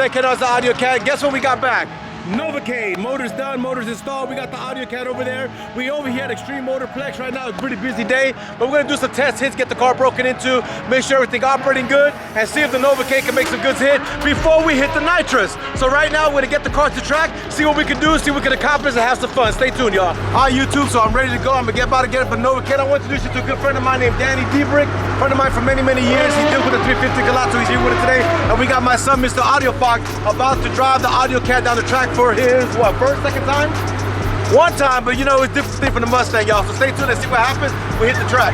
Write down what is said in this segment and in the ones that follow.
dedicated us to AUDIOZONE. Guess what we got back? Novacain. Motor's done, motor's installed. We got the AUDIOZONE over there. We over here at Extreme Motorplex right now. It's a pretty busy day, but we're gonna do some test hits, get the car broken into, make sure everything operating good, and see if the Novacain can make some good hit before we hit the nitrous. So right now, we're gonna get the car to track, see what we can do, see what we can accomplish, and have some fun. Stay tuned, y'all. Hi, YouTube, so I'm ready to go. I'm gonna about to get up a Novacain. I want to introduce you to a good friend of mine named Danny Dept, friend of mine for many, many years. He deals with the 350 Gelato. He's here with it today. And we got my son, Mr. AudioFox, about to drive the AUDIOZONE down the track for his, what, first, second time? One time, but you know, it's different thing from the Mustang, y'all. So stay tuned and see what happens. We hit the track.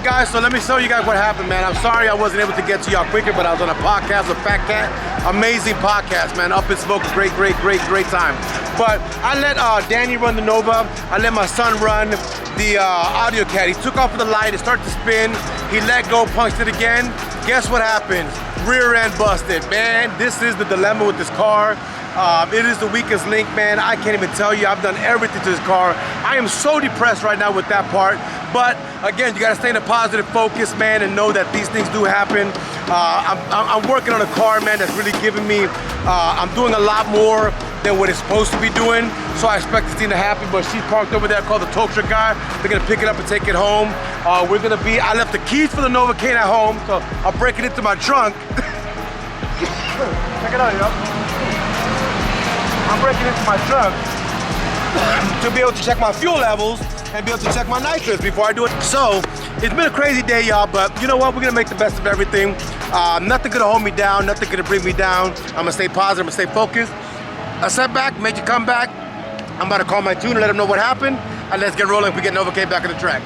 Guys, so let me show you guys what happened, man. I'm sorry I wasn't able to get to y'all quicker, but I was on a podcast with Fat Cat. Amazing podcast, man. Up in Smoke, great time. But I let Danny run the Nova. I let my son run the AUDIOZONE. He took off with the light, it started to spin. He let go, punched it again. Guess what happened? Rear end busted. Man, this is the dilemma with this car. It is the weakest link, man. I can't even tell you. I've done everything to this car. I am so depressed right now with that part. But again, you gotta stay in a positive focus, man, and know that these things do happen. I'm working on a car, man, that's really giving me, I'm doing a lot more than what it's supposed to be doing. So I expect this thing to happen, but she's parked over there called the tow truck guy. They're gonna pick it up and take it home. I left the keys for the Novacain at home, so I'll break it into my trunk. Check it out, yo. I'm breaking into my trunk to be able to check my fuel levels and be able to check my nitrous before I do it. So, it's been a crazy day, y'all, but you know what? We're gonna make the best of everything. Nothing gonna hold me down, nothing gonna bring me down. I'm gonna stay positive, I'm gonna stay focused. A setback, make you come back. I'm about to call my tuner, let him know what happened, and let's get rolling. We get Novacain back on the track.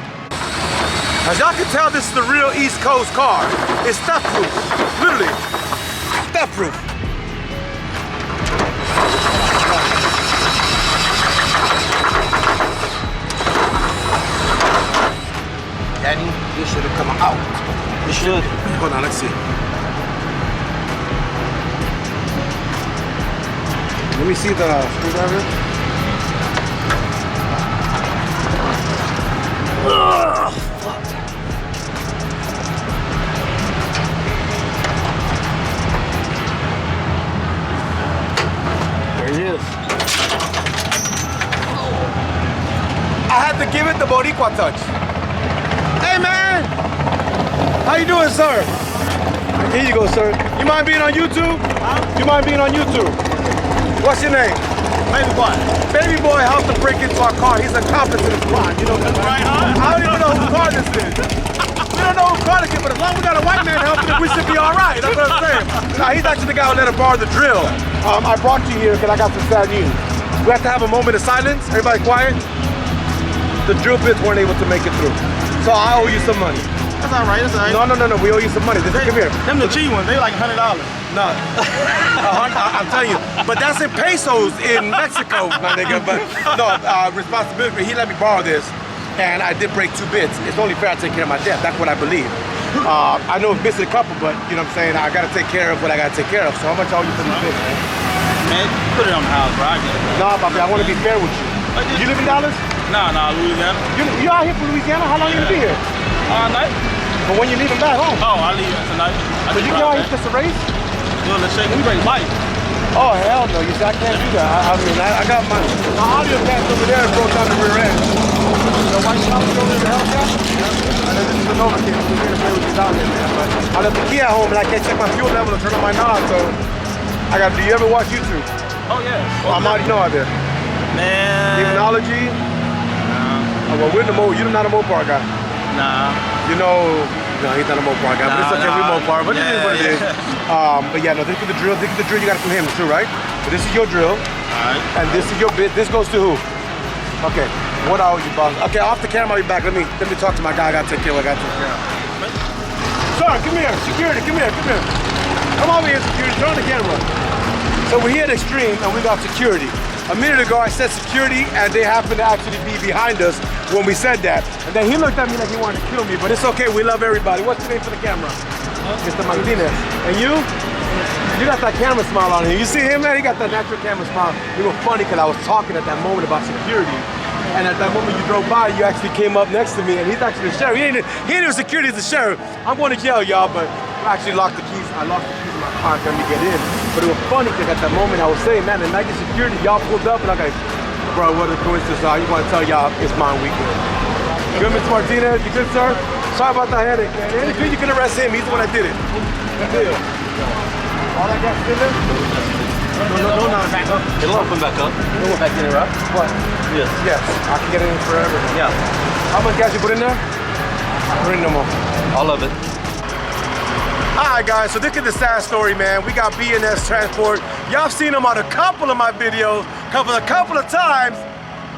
As y'all can tell, this is the real East Coast car. It's theft-proof, literally, theft-proof. Danny, this should have come out. It should. Hold on, let's see. Let me see the screwdriver. Ugh, fuck. There it is. I had to give it the Boricua touch. Hey man, how you doing, sir? Here you go, sir. You mind being on YouTube? Huh? You mind being on YouTube? What's your name? Baby Boy. Baby Boy helped to break into our car. He's accomplice in the squad. You know that, right? Huh? I don't even know whose car this is. We don't know whose car this is, but as long as we got a white man helping us, we should be all right. That's what I'm saying. Now, he's actually the guy who let him borrow the drill. I brought you here because I got some sad news. We have to have a moment of silence. Everybody quiet. The drill bits weren't able to make it through. So I owe you some money. That's all right, that's all right. No, we owe you some money. Come here. Them the cheap ones, they like $100. No, I'm telling you. But that's in pesos in Mexico, my nigga. But no, responsibility. He let me borrow this, and I did break 2 bits. It's only fair I take care of my debt. That's what I believe. I know it's missing a couple, but you know what I'm saying? I gotta take care of what I gotta take care of. So how much I owe you for these bits, man? Man, put it on the house, bro. I get it. No, Bobby, I want to be fair with you. You live in Dallas? Nah, Louisiana. You out here from Louisiana? How long you gonna be here? All night. But when you leaving back home? Oh, I leave tonight. So you go out here just to race? Well, let's say we race light. Oh, hell no. You see, I can't do that. I got my AUDIOZONE over there and broke down the rear end. The white shop over there, the HELLCAT? And then this is the Novacain. I'm just here to play with you down here, man. But I left the key at home and I can't check my fuel level to turn on my knob, so I got. Do you ever watch YouTube? Oh, yeah. Well, I'm already know out there. Man. Demonology? Nah. Oh, well, we're in the you're not a mopar guy. Nah. You know, no, he's not a mopar guy, but it's okay, we mopar, but it is what it is. But yeah, no, this is the drill. This is the drill you got from him too, right? So this is your drill. Alright. And this is your bit. This goes to who? Okay. What are you, boss? Okay, off the camera, I'll be back. Let me talk to my guy. I gotta take care of what I gotta take care of. So sir, come here. Security, come here, come here. Come over here, security. Turn on the camera. So we're here at Extreme, and we got security. A minute ago, I said security, and they happened to actually be behind us when we said that. And then he looked at me like he wanted to kill me, but it's okay. We love everybody. What's your name for the camera? Mr. Martinez. And you? You got that camera smile on him. You see him, man? He got that natural camera smile. You were funny because I was talking at that moment about security. And at that moment you drove by, you actually came up next to me, and he's actually the sheriff. He ain't even security, he's the sheriff. I'm going to jail, y'all, but I actually locked the keys. I lost the keys in my car trying to get in. But it was funny because at that moment I was saying, man, the night of security, y'all pulled up, and I'm like, bro, what a coincidence. I just want to tell y'all it's mine weekend. Good, Mr. Martinez? You good, sir? Sorry about the headache, man. Anything you can arrest him. He's the one that did it. Good deal. All that gas still in? No, back up. It'll open back up. You want back in it, right? What? Yes. Yes. I can get it in forever. Yeah. How much gas you put in there? Put in no more. All of it. Alright guys, so look at the sad story, man. We got B&S Transport. Y'all seen them on a couple of my videos, a couple of times.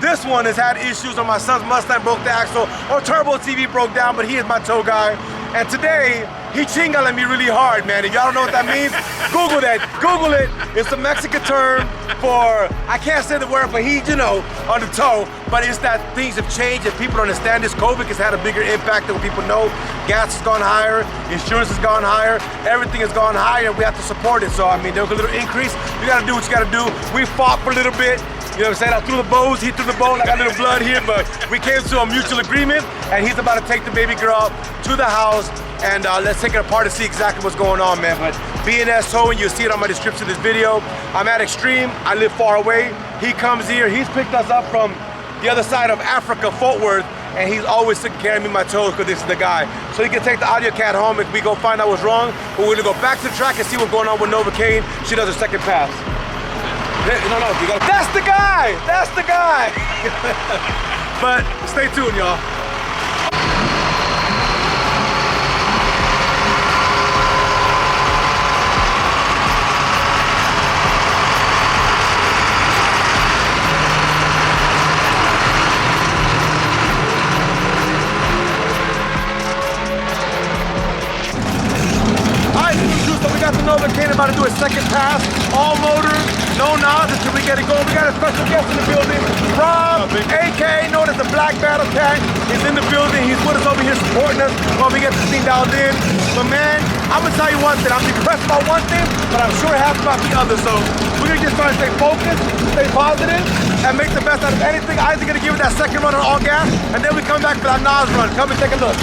This one has had issues on my son's Mustang, broke the axle, or Turbo TV broke down, but he is my tow guy. And today, he chingaling me really hard, man. If y'all don't know what that means, Google that. Google it. It's a Mexican term for, I can't say the word, but he, you know, on the toe. But it's that things have changed and people understand this. COVID has had a bigger impact than what people know. Gas has gone higher, insurance has gone higher, everything has gone higher, and we have to support it. So, I mean, there was a little increase. You gotta do what you gotta do. We fought for a little bit. You know what I'm saying? I threw the bows, he threw the bone, I got a little blood here, but we came to a mutual agreement, and he's about to take the baby girl to the house, and let's take it apart to see exactly what's going on, man. But B&S Towing, you'll see it on my description of this video. I'm at Extreme, I live far away. He comes here, he's picked us up from the other side of Africa, Fort Worth, and he's always taking care of me, my toes, because this is the guy. So he can take the AUDIOZONE home if we go find out what's wrong, but we're gonna go back to the track and see what's going on with Novacain. She does her second pass. No, you gotta. That's the guy! That's the guy! But stay tuned, y'all. Alright, so we got the Novacain about to do a second pass, all motors. No nods until we get it going. We got a special guest in the building. Rob, AK, known as the Black Battle Cat, is in the building. He's with us over here supporting us while we get this thing dialed in. But man, I'm gonna tell you one thing. I'm depressed about one thing, but I'm sure happy about the other. So we're gonna just try to stay focused, stay positive, and make the best out of anything. Isaac's gonna give it that second run on all gas, and then we come back for that NOS run. Come and take a look.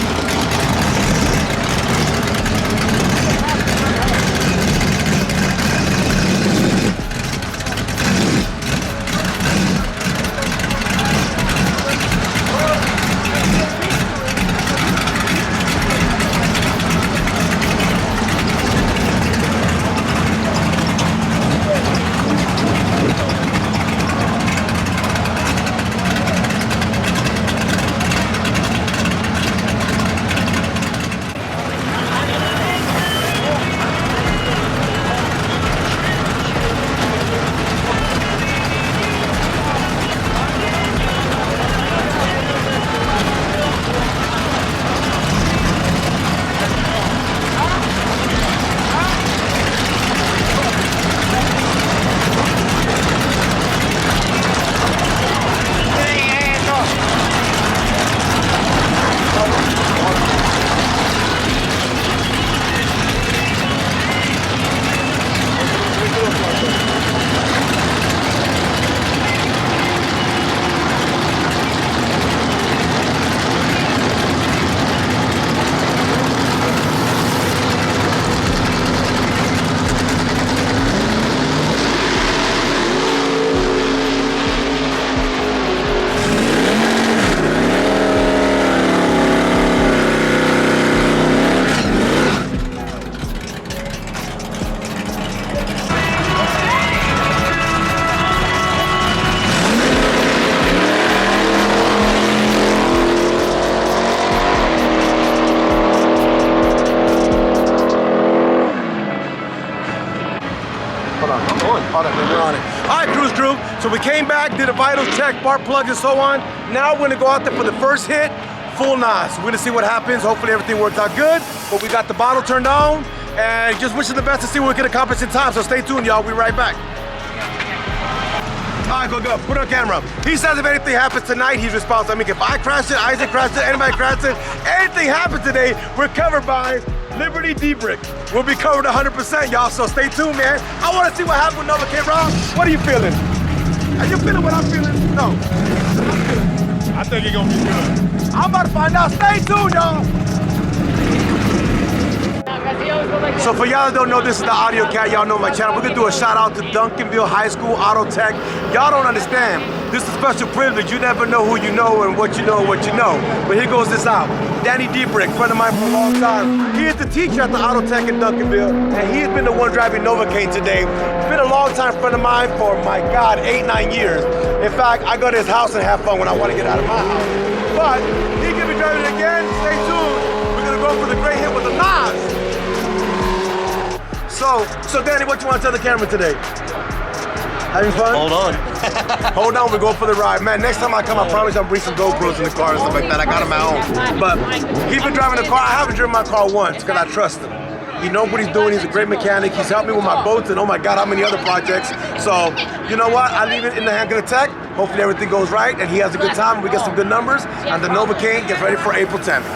Alright, Cruise Crew, so we came back, did a vital check, spark plugs and so on. Now we're gonna go out there for the first hit, full NOS. We're gonna see what happens. Hopefully everything works out good. But we got the bottle turned on, and just wishing the best to see what we can accomplish in time. So stay tuned, y'all. We'll be right back. All right, go. Put on camera. He says if anything happens tonight, he's responsible. I mean, if I crash it, Isaac crashed it, anybody crashed it, anything happens today, we're covered by Liberty D-Brick. We'll be covered 100%, y'all, so stay tuned, man. I want to see what happens with Novacain. Rob, what are you feeling? Are you feeling what I'm feeling? No. I think it's gonna be good. I'm about to find out. Stay tuned, y'all. So for y'all that don't know, this is the AUDIOZONE. Y'all know my channel. We're gonna do a shout out to Duncanville High School Auto Tech. Y'all don't understand. This is a special privilege. You never know who you know and what you know. But here goes this out. Danny D-Brick, friend of mine for a long time. He is the teacher at the Auto Tech in Duncanville, and he has been the one driving Novacain today. He's been a long time friend of mine for, my God, 8-9 years. In fact, I go to his house and have fun when I want to get out of my house. But he's gonna be driving it again. Stay tuned. We're gonna go for the great hit with the NOS. So Danny, what you want to tell the camera today? Having fun? Hold on. Hold on, we're going for the ride. Man, next time I come, I promise I'll bring some GoPros in the car and stuff like that. I got them at home. But he's been driving the car. I haven't driven my car once because I trust him. He knows what he's doing. He's a great mechanic. He's helped me with my boats and oh my God, how many other projects. So, you know what? I leave it in the hand of the tech. Hopefully everything goes right and he has a good time. We get some good numbers. And the Novacain gets ready for April 10th.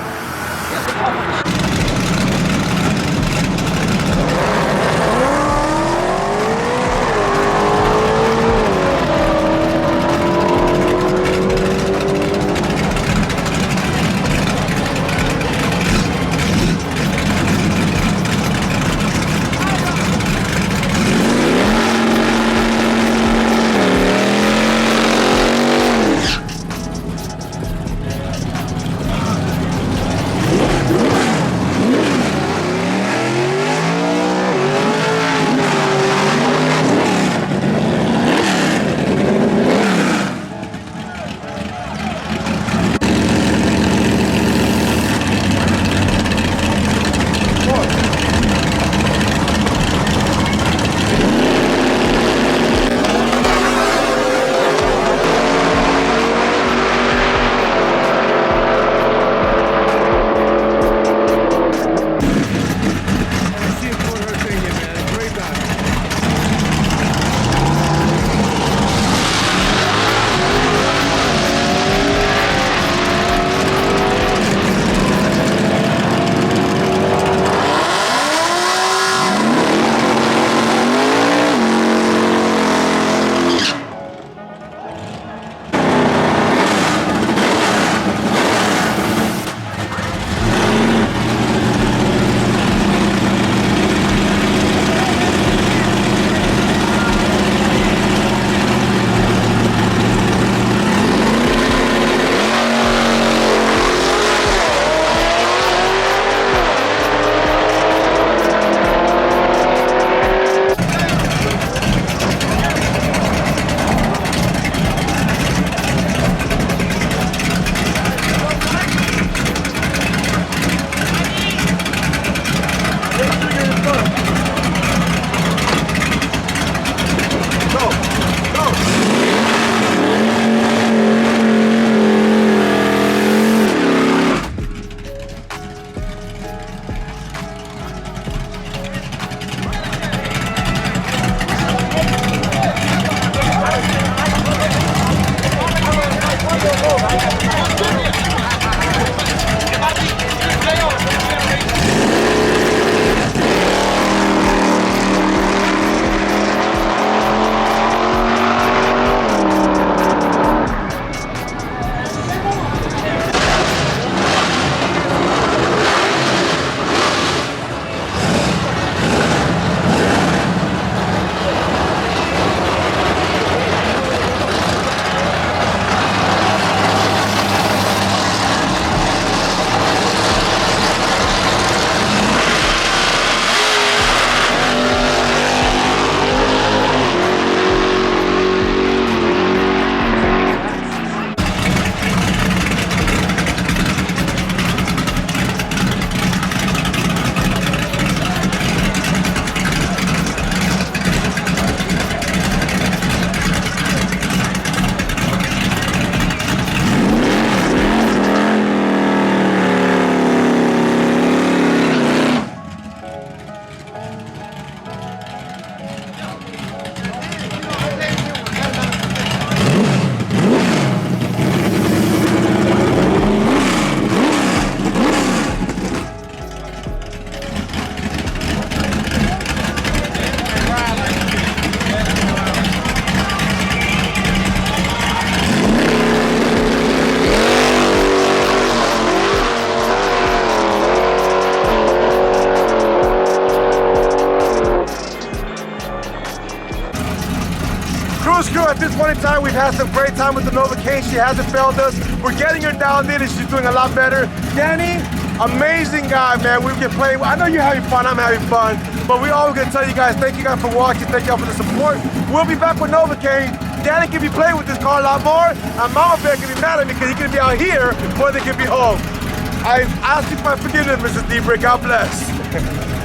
point in time, we've had some great time with the Novacain. She hasn't failed us. We're getting her down there and she's doing a lot better. Danny, amazing guy, man. We've been playing. I know you're having fun, I'm having fun. But we always gonna tell you guys, thank you guys for watching, thank you all for the support. We'll be back with Novacain. Danny can be playing with this car a lot more, and Mama Bear can be mad at me because he can be out here more than he can be home. I ask you for my forgiveness, Mrs. Debra. God bless.